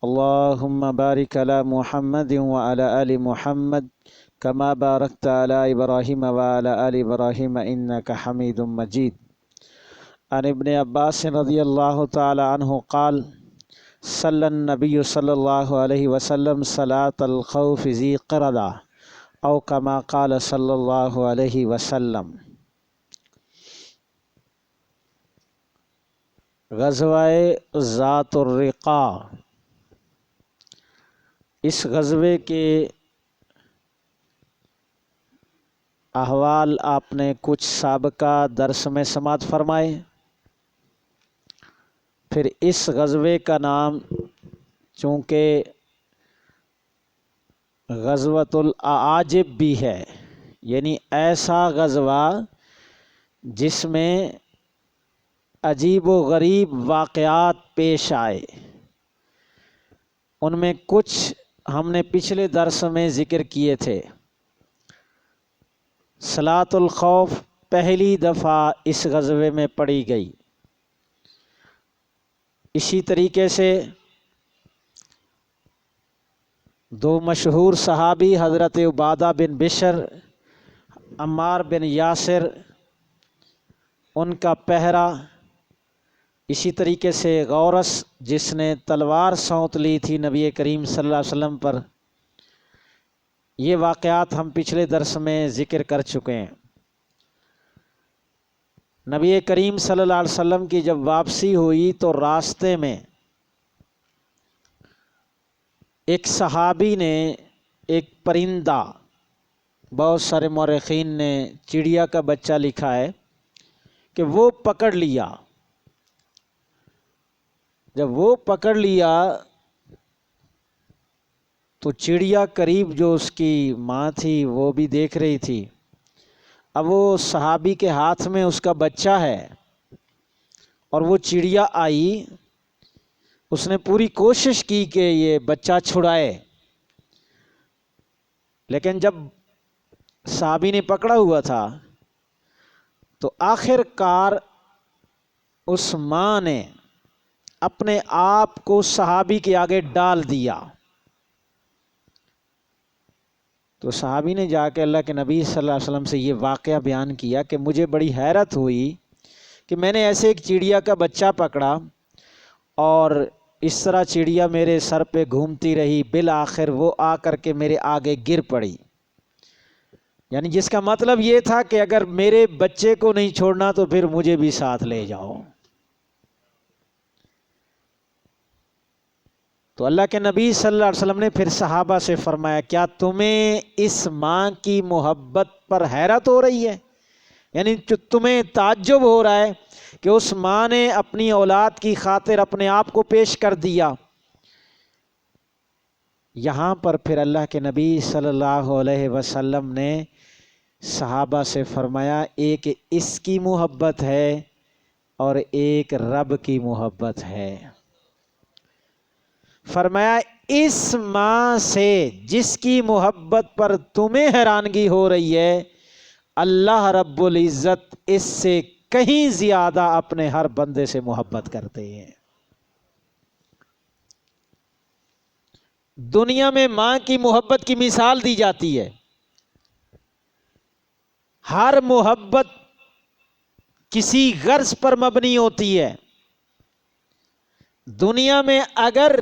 اللهم بارك على محمد وعلى آل محمد كما باركت على إبراهيم وعلى آل إبراهيم إنك حميد مجيد. عن ابن عباس رضي الله تعالى عنه قال صلى النبي صلى الله عليه وسلم صلاة الخوف ذي قردة أو كما قال صلى الله عليه وسلم. غزوہ ذات الرقاع، اس غزوے کے احوال آپ نے کچھ سابقہ درس میں سماعت فرمائے. پھر اس غزوے کا نام چونکہ غزوۃ الاعاجب بھی ہے، یعنی ایسا غزوہ جس میں عجیب و غریب واقعات پیش آئے. ان میں کچھ ہم نے پچھلے درس میں ذکر کیے تھے. صلاۃ الخوف پہلی دفعہ اس غزوے میں پڑھی گئی. اسی طریقے سے دو مشہور صحابی حضرت عبادہ بن بشر، عمار بن یاسر، ان کا پہرا. اسی طریقے سے غورث جس نے تلوار سونت لی تھی نبی کریم صلی اللہ علیہ وسلم پر. یہ واقعات ہم پچھلے درس میں ذکر کر چکے ہیں. نبی کریم صلی اللہ علیہ وسلم کی جب واپسی ہوئی تو راستے میں ایک صحابی نے ایک پرندہ، بہت سارے مورخین نے چڑیا کا بچہ لکھا ہے کہ وہ پکڑ لیا. جب وہ پکڑ لیا تو چڑیا قریب جو اس کی ماں تھی وہ بھی دیکھ رہی تھی. اب وہ صحابی کے ہاتھ میں اس کا بچہ ہے اور وہ چڑیا آئی. اس نے پوری کوشش کی کہ یہ بچہ چھڑائے، لیکن جب صحابی نے پکڑا ہوا تھا تو آخر کار اس ماں نے اپنے آپ کو صحابی کے آگے ڈال دیا. تو صحابی نے جا کے اللہ کے نبی صلی اللہ علیہ وسلم سے یہ واقعہ بیان کیا کہ مجھے بڑی حیرت ہوئی کہ میں نے ایسے ایک چڑیا کا بچہ پکڑا اور اس طرح چڑیا میرے سر پہ گھومتی رہی، بالآخر وہ آ کر کے میرے آگے گر پڑی. یعنی جس کا مطلب یہ تھا کہ اگر میرے بچے کو نہیں چھوڑنا تو پھر مجھے بھی ساتھ لے جاؤ. تو اللہ کے نبی صلی اللہ علیہ وسلم نے پھر صحابہ سے فرمایا، کیا تمہیں اس ماں کی محبت پر حیرت ہو رہی ہے؟ یعنی جو تمہیں تعجب ہو رہا ہے کہ اس ماں نے اپنی اولاد کی خاطر اپنے آپ کو پیش کر دیا. یہاں پر پھر اللہ کے نبی صلی اللہ علیہ وسلم نے صحابہ سے فرمایا، ایک اس کی محبت ہے اور ایک رب کی محبت ہے. فرمایا اس ماں سے جس کی محبت پر تمہیں حیرانگی ہو رہی ہے، اللہ رب العزت اس سے کہیں زیادہ اپنے ہر بندے سے محبت کرتے ہیں. دنیا میں ماں کی محبت کی مثال دی جاتی ہے. ہر محبت کسی غرض پر مبنی ہوتی ہے. دنیا میں اگر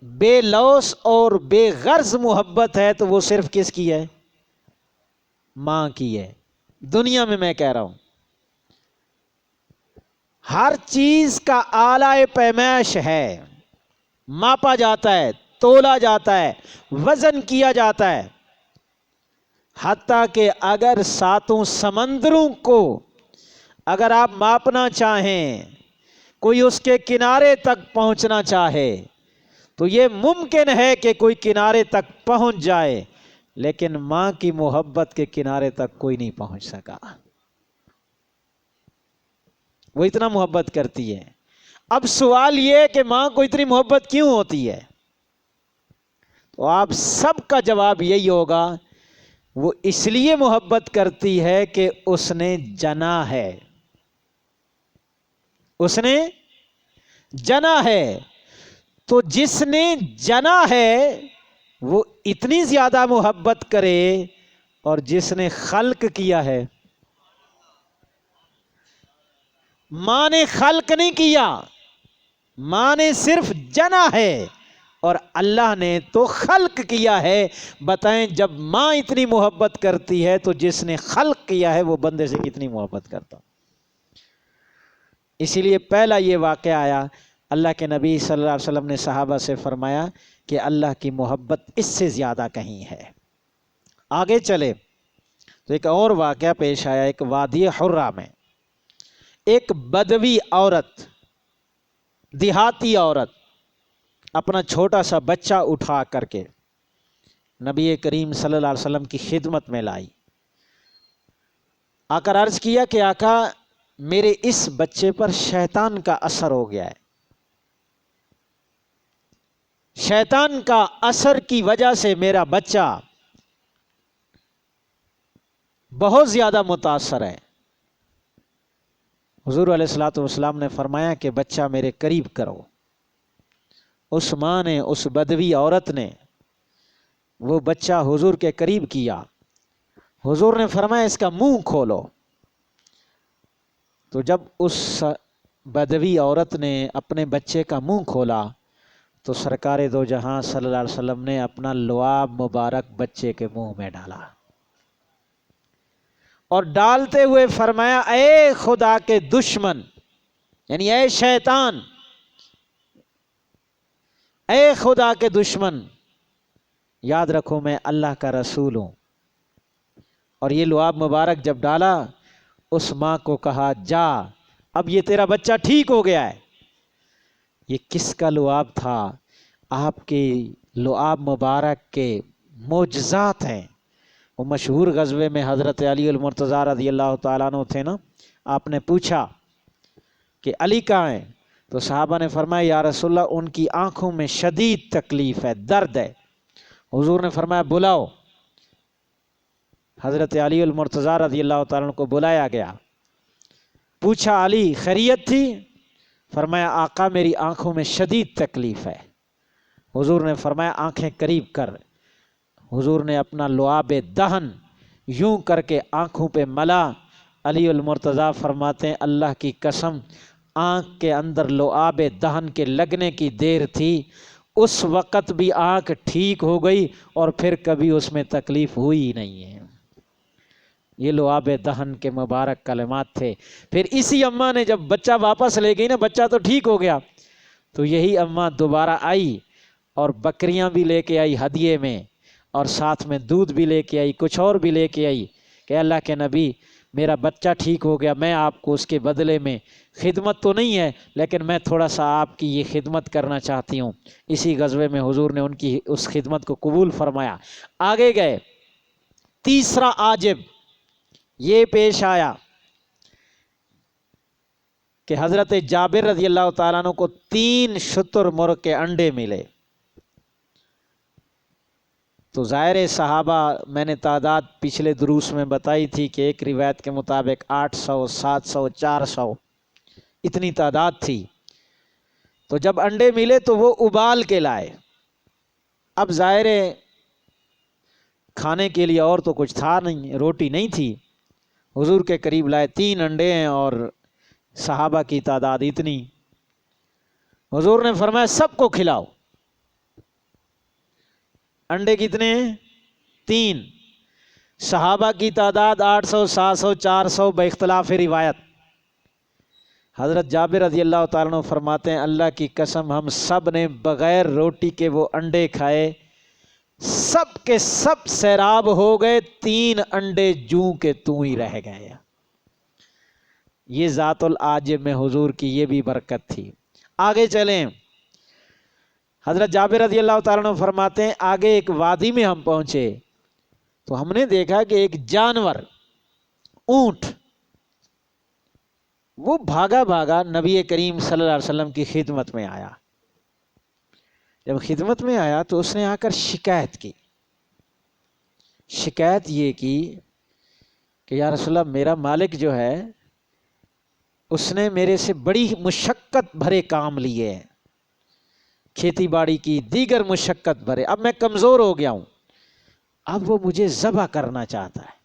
بے لوث اور بے غرض محبت ہے تو وہ صرف کس کی ہے؟ ماں کی ہے. دنیا میں کہہ رہا ہوں ہر چیز کا اعلی پیمائش ہے، ماپا جاتا ہے، تولا جاتا ہے، وزن کیا جاتا ہے. حتیٰ کہ اگر ساتوں سمندروں کو اگر آپ ماپنا چاہیں، کوئی اس کے کنارے تک پہنچنا چاہے تو یہ ممکن ہے کہ کوئی کنارے تک پہنچ جائے، لیکن ماں کی محبت کے کنارے تک کوئی نہیں پہنچ سکا. وہ اتنا محبت کرتی ہے. اب سوال یہ ہے کہ ماں کو اتنی محبت کیوں ہوتی ہے؟ تو آپ سب کا جواب یہی ہوگا، وہ اس لیے محبت کرتی ہے کہ اس نے جنا ہے. اس نے جنا ہے تو جس نے جنا ہے وہ اتنی زیادہ محبت کرے، اور جس نے خلق کیا ہے، ماں نے خلق نہیں کیا، ماں نے صرف جنا ہے اور اللہ نے تو خلق کیا ہے۔ بتائیں جب ماں اتنی محبت کرتی ہے تو جس نے خلق کیا ہے وہ بندے سے کتنی محبت کرتا۔ اسی لیے پہلا یہ واقعہ آیا، اللہ کے نبی صلی اللہ علیہ وسلم نے صحابہ سے فرمایا کہ اللہ کی محبت اس سے زیادہ کہیں ہے۔ آگے چلے تو ایک اور واقعہ پیش آیا، ایک وادی حرہ میں ایک بدوی عورت، دیہاتی عورت، اپنا چھوٹا سا بچہ اٹھا کر کے نبی کریم صلی اللہ علیہ وسلم کی خدمت میں لائی، آ کر عرض کیا کہ آقا میرے اس بچے پر شیطان کا اثر ہو گیا ہے، شیطان کا اثر کی وجہ سے میرا بچہ بہت زیادہ متاثر ہے۔ حضور علیہ الصلوۃ والسلام نے فرمایا کہ بچہ میرے قریب کرو۔ اس ماں نے، اس بدوی عورت نے وہ بچہ حضور کے قریب کیا۔ حضور نے فرمایا اس کا منہ کھولو۔ تو جب اس بدوی عورت نے اپنے بچے کا منہ کھولا تو سرکار دو جہاں صلی اللہ علیہ وسلم نے اپنا لعاب مبارک بچے کے منہ میں ڈالا، اور ڈالتے ہوئے فرمایا اے خدا کے دشمن، یعنی اے شیطان، اے خدا کے دشمن، یاد رکھو میں اللہ کا رسول ہوں۔ اور یہ لعاب مبارک جب ڈالا، اس ماں کو کہا جا، اب یہ تیرا بچہ ٹھیک ہو گیا ہے۔ یہ کس کا لعاب تھا؟ آپ کے لعاب مبارک کے معجزات ہیں۔ وہ مشہور غزوے میں حضرت علی المرتضیٰ رضی اللہ تعالیٰ عنہ تھے نا، آپ نے پوچھا کہ علی کہاں ہیں؟ تو صحابہ نے فرمایا یا رسول اللہ ان کی آنکھوں میں شدید تکلیف ہے، درد ہے۔ حضور نے فرمایا بلاؤ۔ حضرت علی المرتضیٰ رضی اللہ تعالیٰ عنہ کو بلایا گیا، پوچھا علی خیریت تھی؟ فرمایا آقا میری آنکھوں میں شدید تکلیف ہے۔ حضور نے فرمایا آنکھیں قریب کر۔ حضور نے اپنا لعاب دہن یوں کر کے آنکھوں پہ ملا۔ علی المرتضیٰ فرماتے ہیں اللہ کی قسم آنکھ کے اندر لعاب دہن کے لگنے کی دیر تھی، اس وقت بھی آنکھ ٹھیک ہو گئی اور پھر کبھی اس میں تکلیف ہوئی ہی نہیں ہے۔ یہ لعاب دہن کے مبارک کلمات تھے۔ پھر اسی اماں نے جب بچہ واپس لے گئی نا، بچہ تو ٹھیک ہو گیا، تو یہی اماں دوبارہ آئی اور بکریاں بھی لے کے آئی ہدیے میں، اور ساتھ میں دودھ بھی لے کے آئی، کچھ اور بھی لے کے آئی کہ اللہ کے نبی میرا بچہ ٹھیک ہو گیا، میں آپ کو اس کے بدلے میں خدمت تو نہیں ہے لیکن میں تھوڑا سا آپ کی یہ خدمت کرنا چاہتی ہوں۔ اسی غزوے میں حضور نے ان کی اس خدمت کو قبول فرمایا۔ آگے گئے، تیسرا عاجب یہ پیش آیا کہ حضرت جابر رضی اللہ تعالیٰ عنہ کو 3 شتر مرغ کے انڈے ملے۔ تو ظاہر صحابہ، میں نے تعداد پچھلے دروس میں بتائی تھی کہ ایک روایت کے مطابق 800 700 400 اتنی تعداد تھی۔ تو جب انڈے ملے تو وہ ابال کے لائے۔ اب ظاہر کھانے کے لیے اور تو کچھ تھا نہیں، روٹی نہیں تھی، حضور کے قریب لائے، 3 انڈے ہیں اور صحابہ کی تعداد اتنی۔ حضور نے فرمایا سب کو کھلاؤ۔ انڈے کتنے ہیں؟ 3۔ صحابہ کی تعداد 800 700 400 بے اختلاف روایت۔ حضرت جابر رضی اللہ تعالیٰ عنہ فرماتے ہیں اللہ کی قسم ہم سب نے بغیر روٹی کے وہ انڈے کھائے، سب کے سب سیراب ہو گئے، 3 انڈے جوں کے توں ہی رہ گئے۔ یہ ذات العاجب میں حضور کی یہ بھی برکت تھی۔ آگے چلیں، حضرت جابر رضی اللہ تعالیٰ عنہ فرماتے ہیں آگے ایک وادی میں ہم پہنچے تو ہم نے دیکھا کہ ایک جانور، اونٹ، وہ بھاگا بھاگا نبی کریم صلی اللہ علیہ وسلم کی خدمت میں آیا۔ جب خدمت میں آیا تو اس نے آ کر شکایت کی۔ شکایت یہ کی کہ یا رسول اللہ میرا مالک جو ہے اس نے میرے سے بڑی مشقت بھرے کام لیے ہیں، کھیتی باڑی کی دیگر مشقت بھرے، اب میں کمزور ہو گیا ہوں، اب وہ مجھے ذبح کرنا چاہتا ہے۔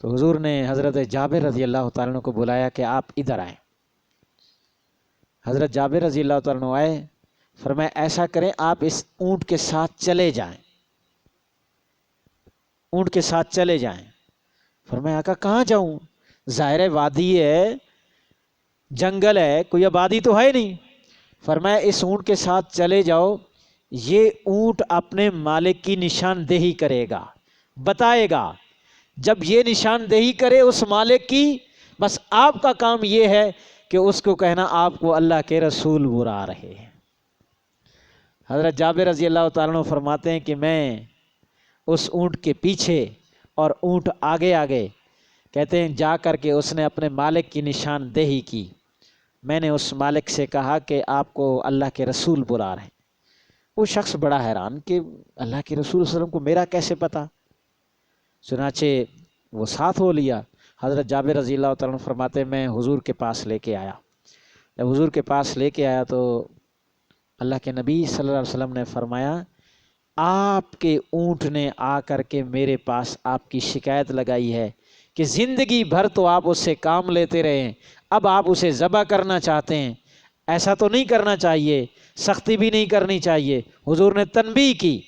تو حضور نے حضرت جابر رضی اللہ تعالیٰ عنہ کو بلایا کہ آپ ادھر آئیں۔ حضرت جابر رضی اللہ تعالیٰ عنہ آئے، فرمایا ایسا کریں آپ اس اونٹ کے ساتھ چلے جائیں، اونٹ کے ساتھ چلے جائیں۔ فرمایا آقا کہاں جاؤں؟ ظاہر وادی ہے، جنگل ہے، کوئی آبادی تو ہے نہیں۔ فرمایا اس اونٹ کے ساتھ چلے جاؤ، یہ اونٹ اپنے مالک کی نشاندہی کرے گا، بتائے گا، جب یہ نشاندہی کرے اس مالک کی، بس آپ کا کام یہ ہے کہ اس کو کہنا آپ کو اللہ کے رسول برا رہے ہیں۔ حضرت جابر رضی اللہ تعالیٰ عنہ فرماتے ہیں کہ میں اس اونٹ کے پیچھے اور اونٹ آگے آگے، کہتے ہیں جا کر کے اس نے اپنے مالک کی نشاندہی کی۔ میں نے اس مالک سے کہا کہ آپ کو اللہ کے رسول بلا رہے ہیں۔ وہ شخص بڑا حیران کہ اللہ کے رسول صلی اللہ علیہ وسلم کو میرا کیسے پتا؟ چنانچہ وہ ساتھ ہو لیا۔ حضرت جابر رضی اللہ تعالیٰ عنہ فرماتے ہیں میں حضور کے پاس لے کے آیا۔ جب حضور کے پاس لے کے آیا تو اللہ کے نبی صلی اللہ علیہ وسلم نے فرمایا آپ کے اونٹ نے آ کر کے میرے پاس آپ کی شکایت لگائی ہے کہ زندگی بھر تو آپ اس سے کام لیتے رہے ہیں، اب آپ اسے ذبح کرنا چاہتے ہیں، ایسا تو نہیں کرنا چاہیے، سختی بھی نہیں کرنی چاہیے۔ حضور نے تنبیہ کی۔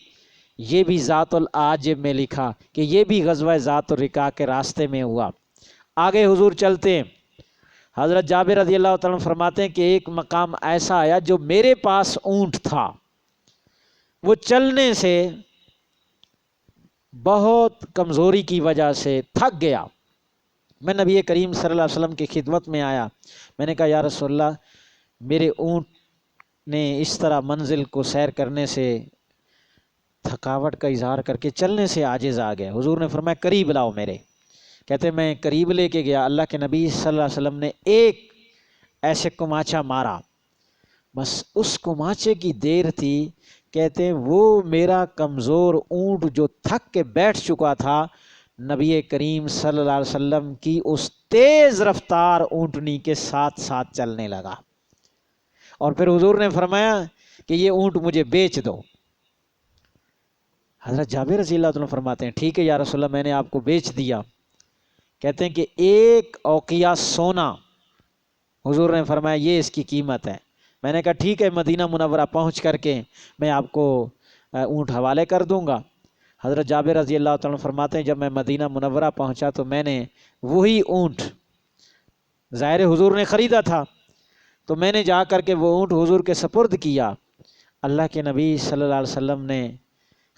یہ بھی ذات العاجب میں لکھا کہ یہ بھی غزوہ ذات الرقاع کے راستے میں ہوا۔ آگے حضور چلتے ہیں، حضرت جابر رضی اللہ تعالیٰ عنہ فرماتے ہیں کہ ایک مقام ایسا آیا جو میرے پاس اونٹ تھا، وہ چلنے سے بہت کمزوری کی وجہ سے تھک گیا۔ میں نبی کریم صلی اللہ علیہ وسلم کی خدمت میں آیا، میں نے کہا یا رسول اللہ میرے اونٹ نے اس طرح منزل کو سیر کرنے سے تھکاوٹ کا اظہار کر کے چلنے سے عاجز آ گیا۔ حضور نے فرمایا قریب لاؤ میرے۔ کہتے میں قریب لے کے گیا، اللہ کے نبی صلی اللہ علیہ وسلم نے ایک ایسے کماچا مارا، بس اس کماچے کی دیر تھی، کہتے ہیں وہ میرا کمزور اونٹ جو تھک کے بیٹھ چکا تھا، نبی کریم صلی اللہ علیہ وسلم کی اس تیز رفتار اونٹنی کے ساتھ ساتھ چلنے لگا۔ اور پھر حضور نے فرمایا کہ یہ اونٹ مجھے بیچ دو۔ حضرت جابر رضی اللہ عنہ فرماتے ہیں ٹھیک ہے یا رسول اللہ میں نے آپ کو بیچ دیا۔ کہتے ہیں کہ ایک اوقیہ سونا، حضور نے فرمایا یہ اس کی قیمت ہے۔ میں نے کہا ٹھیک ہے، مدینہ منورہ پہنچ کر کے میں آپ کو اونٹ حوالے کر دوں گا۔ حضرت جابر رضی اللہ تعالیٰ عنہ فرماتے ہیں جب میں مدینہ منورہ پہنچا تو میں نے وہی اونٹ، ظاہر حضور نے خریدا تھا، تو میں نے جا کر کے وہ اونٹ حضور کے سپرد کیا۔ اللہ کے نبی صلی اللہ علیہ وسلم نے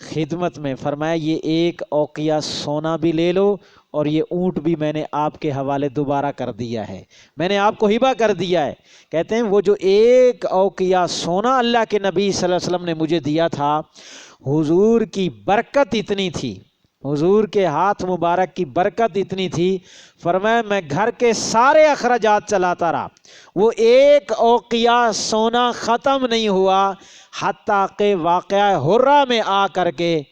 خدمت میں فرمایا یہ ایک اوقیہ سونا بھی لے لو اور یہ اونٹ بھی میں نے آپ کے حوالے دوبارہ کر دیا ہے، میں نے آپ کو ہبہ کر دیا ہے۔ کہتے ہیں وہ جو ایک اوقیہ سونا اللہ کے نبی صلی اللہ علیہ وسلم نے مجھے دیا تھا، حضور کی برکت اتنی تھی، حضور کے ہاتھ مبارک کی برکت اتنی تھی، فرمایا میں گھر کے سارے اخراجات چلاتا رہا، وہ ایک اوقیہ سونا ختم نہیں ہوا حتیٰ کہ واقعہ حرہ میں آ کر کے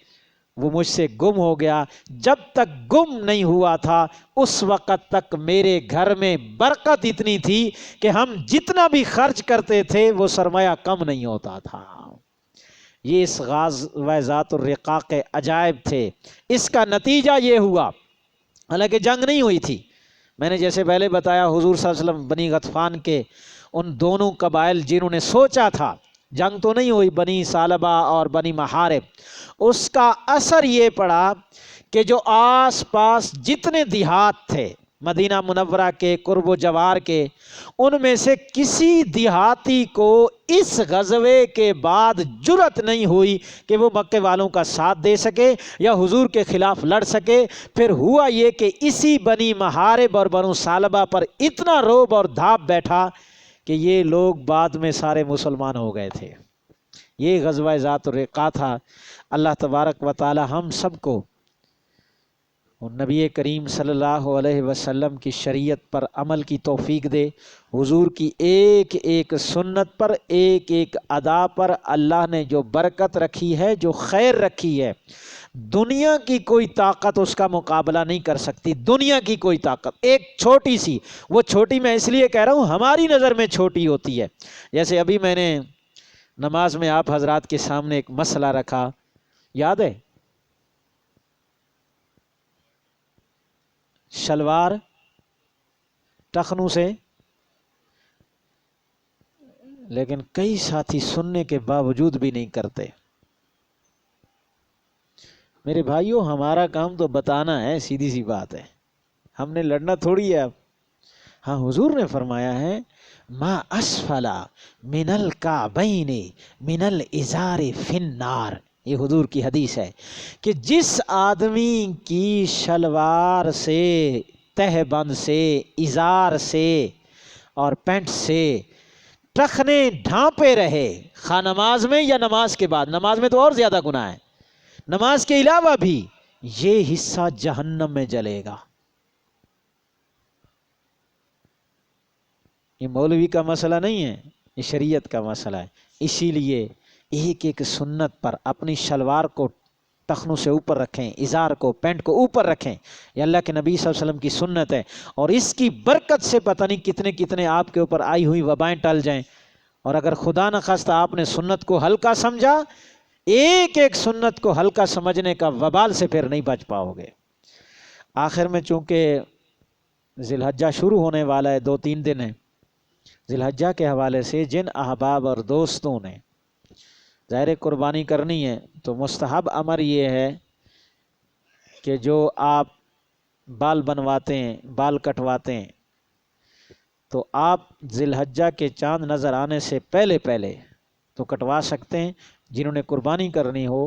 وہ مجھ سے گم ہو گیا۔ جب تک گم نہیں ہوا تھا اس وقت تک میرے گھر میں برکت اتنی تھی کہ ہم جتنا بھی خرچ کرتے تھے وہ سرمایہ کم نہیں ہوتا تھا۔ یہ اس غزوہ ذات الرقاع کے عجائب تھے۔ اس کا نتیجہ یہ ہوا، حالانکہ جنگ نہیں ہوئی تھی، میں نے جیسے پہلے بتایا حضور صلی اللہ علیہ وسلم بنی غطفان کے ان دونوں قبائل جنہوں نے سوچا تھا، جنگ تو نہیں ہوئی، بنی ثعلبہ اور بنی محارب، اس کا اثر یہ پڑا کہ جو آس پاس جتنے دیہات تھے مدینہ منورہ کے قرب و جوار کے، ان میں سے کسی دیہاتی کو اس غزوے کے بعد جرأت نہیں ہوئی کہ وہ مکے والوں کا ساتھ دے سکے یا حضور کے خلاف لڑ سکے۔ پھر ہوا یہ کہ اسی بنی محارب اور بنو ثعلبہ پر اتنا روب اور دھاپ بیٹھا کہ یہ لوگ بعد میں سارے مسلمان ہو گئے تھے۔ یہ غزوہ ذات الرقاع تھا۔ اللہ تبارک و تعالی ہم سب کو اور نبی کریم صلی اللہ علیہ وسلم کی شریعت پر عمل کی توفیق دے، حضور کی ایک ایک سنت پر، ایک ایک ادا پر اللہ نے جو برکت رکھی ہے، جو خیر رکھی ہے، دنیا کی کوئی طاقت اس کا مقابلہ نہیں کر سکتی، دنیا کی کوئی طاقت ایک چھوٹی سی، وہ چھوٹی میں اس لیے کہہ رہا ہوں ہماری نظر میں چھوٹی ہوتی ہے۔ جیسے ابھی میں نے نماز میں آپ حضرات کے سامنے ایک مسئلہ رکھا، یاد ہے؟ شلوار ٹخنوں سے، لیکن کئی ساتھی سننے کے باوجود بھی نہیں کرتے۔ میرے بھائیوں، ہمارا کام تو بتانا ہے، سیدھی سی بات ہے، ہم نے لڑنا تھوڑی ہے اب۔ ہاں، حضور نے فرمایا ہے ما اسفلا من الکعبین من الازار فی النار، یہ حضور کی حدیث ہے کہ جس آدمی کی شلوار سے، تہ بند سے، ازار سے اور پینٹ سے ٹخنے ڈھانپے رہے، خواہ نماز میں یا نماز کے بعد، نماز میں تو اور زیادہ گناہ ہے، نماز کے علاوہ بھی، یہ حصہ جہنم میں جلے گا۔ یہ مولوی کا مسئلہ نہیں ہے، یہ شریعت کا مسئلہ ہے۔ اسی لیے ایک ایک سنت پر اپنی شلوار کو ٹخنوں سے اوپر رکھیں، ازار کو، پینٹ کو اوپر رکھیں، یہ اللہ کے نبی صلی اللہ علیہ وسلم کی سنت ہے، اور اس کی برکت سے پتہ نہیں کتنے کتنے آپ کے اوپر آئی ہوئی وبائیں ٹل جائیں۔ اور اگر خدا نخواستہ آپ نے سنت کو ہلکا سمجھا، ایک ایک سنت کو ہلکا سمجھنے کا وبال سے پھر نہیں بچ پاؤ گے۔ آخر میں چونکہ ذی الحجہ شروع ہونے والا ہے، 2-3 دن ہیں ذی الحجہ کے حوالے سے، جن احباب اور دوستوں نے ظاہر قربانی کرنی ہے تو مستحب امر یہ ہے کہ جو آپ بال بنواتے ہیں، بال کٹواتے ہیں، تو آپ ذی الحجہ کے چاند نظر آنے سے پہلے پہلے تو کٹوا سکتے ہیں۔ جنہوں نے قربانی کرنی ہو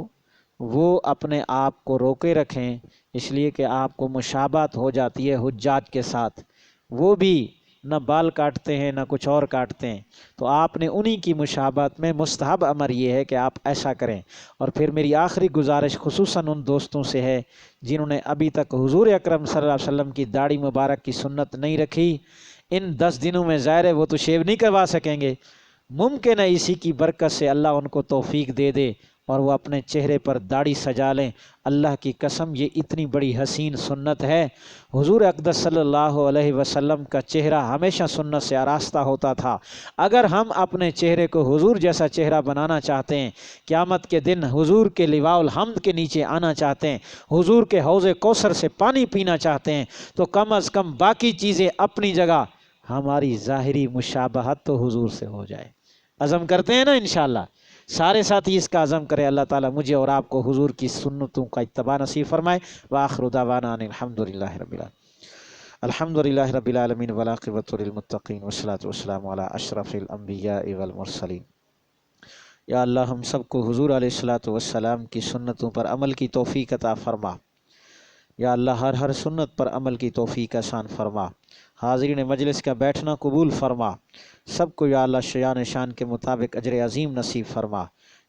وہ اپنے آپ کو روکے رکھیں، اس لیے کہ آپ کو مشابہت ہو جاتی ہے حجاج کے ساتھ، وہ بھی نہ بال کاٹتے ہیں نہ کچھ اور کاٹتے ہیں، تو آپ نے انہی کی مشابہت میں مستحب امر یہ ہے کہ آپ ایسا کریں۔ اور پھر میری آخری گزارش خصوصاً ان دوستوں سے ہے جنہوں نے ابھی تک حضور اکرم صلی اللہ علیہ وسلم کی داڑھی مبارک کی سنت نہیں رکھی، ان 10 دنوں میں ظاہر ہے وہ تو شیو نہیں کروا سکیں گے، ممکن ہے اسی کی برکت سے اللہ ان کو توفیق دے دے اور وہ اپنے چہرے پر داڑھی سجا لیں۔ اللہ کی قسم یہ اتنی بڑی حسین سنت ہے، حضور اقدس صلی اللہ علیہ وسلم کا چہرہ ہمیشہ سنت سے آراستہ ہوتا تھا۔ اگر ہم اپنے چہرے کو حضور جیسا چہرہ بنانا چاہتے ہیں، قیامت کے دن حضور کے لواء الحمد کے نیچے آنا چاہتے ہیں، حضور کے حوض کوثر سے پانی پینا چاہتے ہیں، تو کم از کم باقی چیزیں اپنی جگہ، ہماری ظاہری مشابہت تو حضور سے ہو جائے۔ عزم کرتے ہیں نا انشاءاللہ؟ سارے ساتھی اس کا عزم کریں۔ اللہ تعالیٰ مجھے اور آپ کو حضور کی سنتوں کا اتباع نصیب فرمائے۔ وآخر دعوانا ان الحمدللہ رب العالمین۔ الحمدللہ رب العالمین والعاقبۃ للمتقین والصلاۃ والسلام علی اشرف الانبیاء والمرسلین۔ یا اللہ ہم سب کو حضور علیہ الصلوۃ والسلام کی سنتوں پر عمل کی توفیق عطا فرما۔ یا اللہ ہر سنت پر عمل کی توفیق آسان فرما۔ حاضرین مجلس کا بیٹھنا قبول فرما۔ سب کو یا اللہ شیان شان کے مطابق اجر عظیم نصیب فرما۔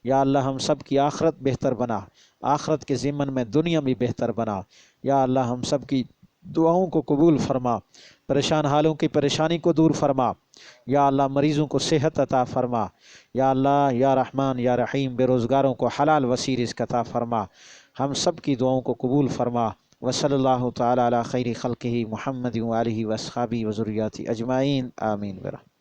یا اللہ ہم سب کی آخرت بہتر بنا، آخرت کے ضمن میں دنیا بھی بہتر بنا۔ یا اللہ ہم سب کی دعاؤں کو قبول فرما، پریشان حالوں کی پریشانی کو دور فرما۔ یا اللہ مریضوں کو صحت عطا فرما۔ یا اللہ یا رحمان یا رحیم بے روزگاروں کو حلال وسیع رزق عطا فرما۔ ہم سب کی دعاؤں کو قبول فرما۔ وصلی اللہ تعالی علی خیر خلقہ محمد وآلہ واصحابہ وذریاتہ اجمعین، آمین برحمتہ۔